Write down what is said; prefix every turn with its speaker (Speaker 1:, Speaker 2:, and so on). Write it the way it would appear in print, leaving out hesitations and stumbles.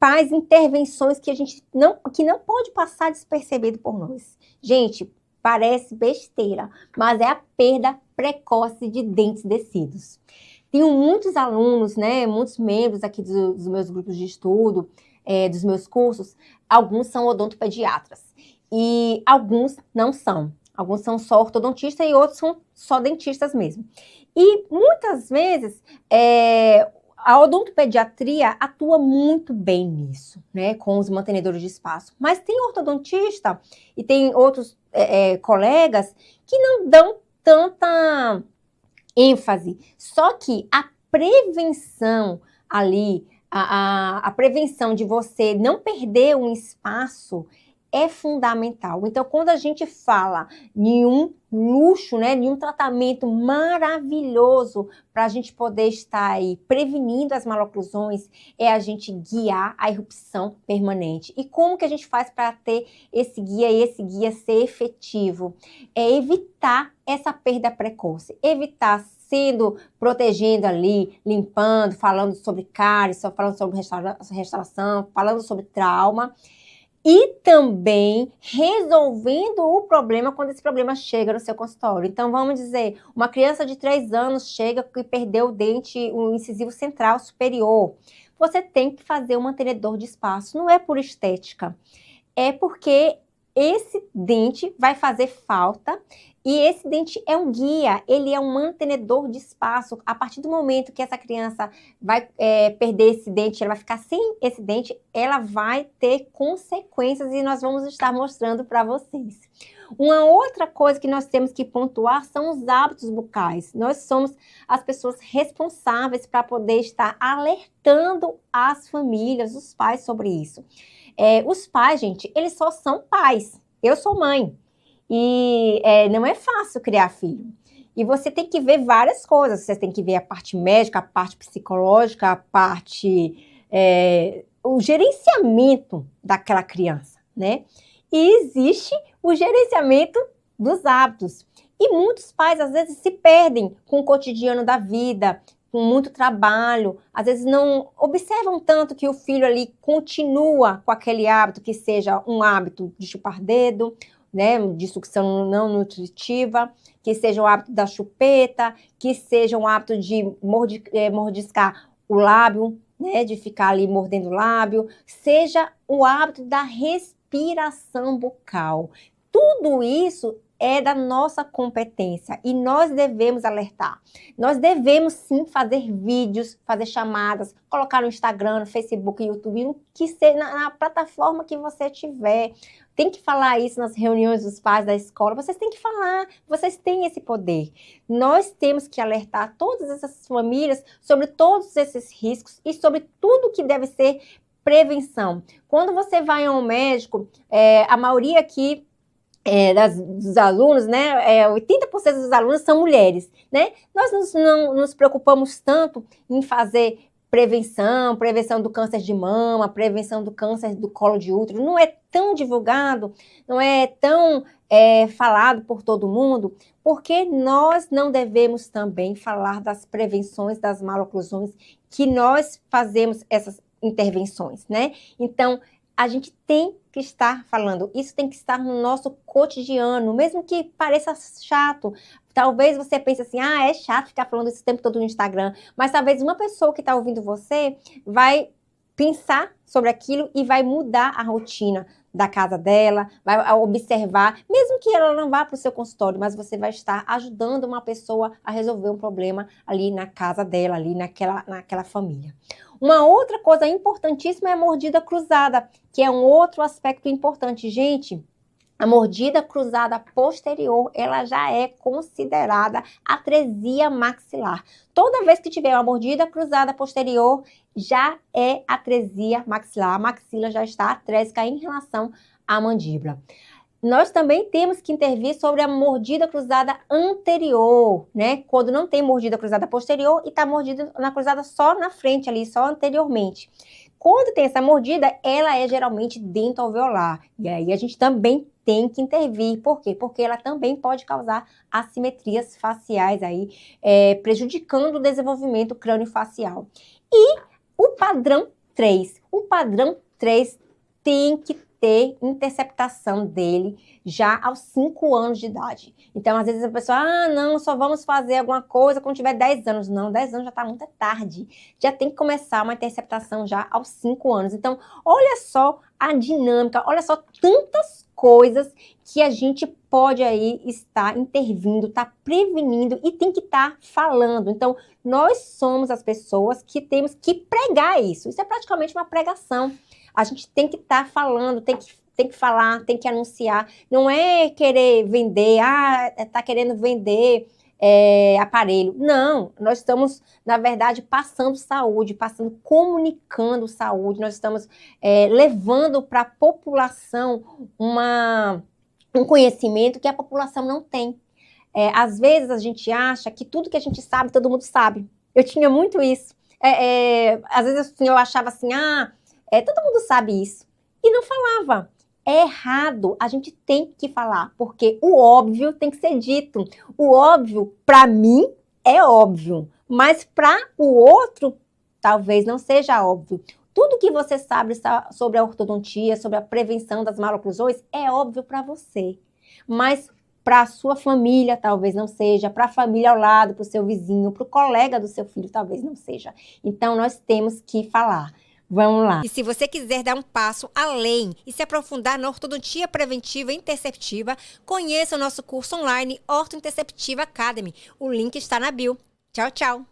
Speaker 1: principais intervenções que que não pode passar despercebido por nós. Gente, parece besteira, mas é a perda precoce de dentes descidos. Tenho muitos alunos, né, muitos membros aqui dos meus grupos de estudo, dos meus cursos, alguns são odontopediatras e alguns não são. Alguns são só ortodontistas e outros são só dentistas mesmo. E muitas vezes a odontopediatria atua muito bem nisso, né, com os mantenedores de espaço. Mas tem ortodontista e tem outros colegas que não dão tanta ênfase. Só que a prevenção ali, a prevenção de você não perder um espaço é fundamental. Então, quando a gente fala em um luxo, né, em um tratamento maravilhoso para a gente poder estar aí prevenindo as maloclusões, é a gente guiar a erupção permanente. E como que a gente faz para ter esse guia e esse guia ser efetivo? É evitar essa perda precoce, evitar protegendo ali, limpando, falando sobre cárie, falando sobre restauração, falando sobre trauma, e também resolvendo o problema quando esse problema chega no seu consultório. Então, vamos dizer, uma criança de 3 anos chega e perdeu o dente, o incisivo central superior. Você tem que fazer um mantenedor de espaço. Não é por estética, é porque esse dente vai fazer falta e esse dente é um guia, ele é um mantenedor de espaço. A partir do momento que essa criança vai perder esse dente, ela vai ficar sem esse dente, ela vai ter consequências e nós vamos estar mostrando para vocês. Uma outra coisa que nós temos que pontuar são os hábitos bucais. Nós somos as pessoas responsáveis para poder estar alertando as famílias, os pais sobre isso. Os pais, gente, eles só são pais. Eu sou mãe. E não é fácil criar filho. E você tem que ver várias coisas. Você tem que ver a parte médica, a parte psicológica, a parte... o gerenciamento daquela criança, né? E existe o gerenciamento dos hábitos. E muitos pais, às vezes, se perdem com o cotidiano da vida, com muito trabalho, às vezes não observam tanto que o filho ali continua com aquele hábito, que seja um hábito de chupar dedo, né, de sucção não nutritiva, que seja o hábito da chupeta, que seja um hábito de mordiscar o lábio, né, de ficar ali mordendo o lábio, seja o hábito da respiração bucal. Tudo isso é da nossa competência e nós devemos alertar. Nós devemos sim fazer vídeos, fazer chamadas, colocar no Instagram, no Facebook, YouTube, que seja na plataforma que você tiver. Tem que falar isso nas reuniões dos pais da escola, vocês têm que falar, vocês têm esse poder. Nós temos que alertar todas essas famílias sobre todos esses riscos e sobre tudo que deve ser prevenção. Quando você vai a um médico, a maioria aqui dos alunos, né, 80% dos alunos são mulheres, né? Nós não nos preocupamos tanto em fazer prevenção do câncer de mama, prevenção do câncer do colo de útero, não é tão divulgado, não é tão falado por todo mundo, porque nós não devemos também falar das prevenções das maloclusões que nós fazemos essas intervenções, né? Então, a gente tem que estar falando, isso tem que estar no nosso cotidiano, mesmo que pareça chato. Talvez você pense assim, é chato ficar falando isso o tempo todo no Instagram, mas talvez uma pessoa que está ouvindo você vai pensar sobre aquilo e vai mudar a rotina da casa dela, vai observar, mesmo que ela não vá para o seu consultório, mas você vai estar ajudando uma pessoa a resolver um problema ali na casa dela, ali naquela família. Uma outra coisa importantíssima é a mordida cruzada, que é um outro aspecto importante. Gente, a mordida cruzada posterior, ela já é considerada atresia maxilar. Toda vez que tiver uma mordida cruzada posterior, já é atresia maxilar. A maxila já está atrésica em relação à mandíbula. Nós também temos que intervir sobre a mordida cruzada anterior, né? Quando não tem mordida cruzada posterior e está mordida na cruzada só na frente ali, só anteriormente. Quando tem essa mordida, ela é geralmente dentoalveolar. E aí a gente também tem que intervir. Por quê? Porque ela também pode causar assimetrias faciais aí, prejudicando o desenvolvimento crâniofacial. E o padrão 3. o padrão 3 tem que ter interceptação dele já aos 5 anos de idade. Então, às vezes a pessoa, não, só vamos fazer alguma coisa quando tiver 10 anos. Não, 10 anos já está muito tarde. Já tem que começar uma interceptação já aos 5 anos. Então, olha só a dinâmica, olha só tantas coisas que a gente pode aí estar intervindo, estar prevenindo e tem que estar falando. Então, nós somos as pessoas que temos que pregar isso. Isso é praticamente uma pregação. A gente tem que estar falando, tem que falar, tem que anunciar. Não é querer vender, tá querendo vender aparelho. Não, nós estamos, na verdade, passando saúde, comunicando saúde. Nós estamos levando para a população um conhecimento que a população não tem. Às vezes a gente acha que tudo que a gente sabe, todo mundo sabe. Eu tinha muito isso. Às vezes assim, eu achava assim, todo mundo sabe isso. E não falava. É errado, a gente tem que falar, porque o óbvio tem que ser dito. O óbvio, para mim, é óbvio, mas para o outro, talvez não seja óbvio. Tudo que você sabe sobre a ortodontia, sobre a prevenção das maloclusões, é óbvio para você. Mas para a sua família, talvez não seja. Para a família ao lado, para o seu vizinho, para o colega do seu filho, talvez não seja. Então, nós temos que falar. Vamos lá.
Speaker 2: E se você quiser dar um passo além e se aprofundar na ortodontia preventiva e interceptiva, conheça o nosso curso online Orto Interceptiva Academy. O link está na bio. Tchau, tchau!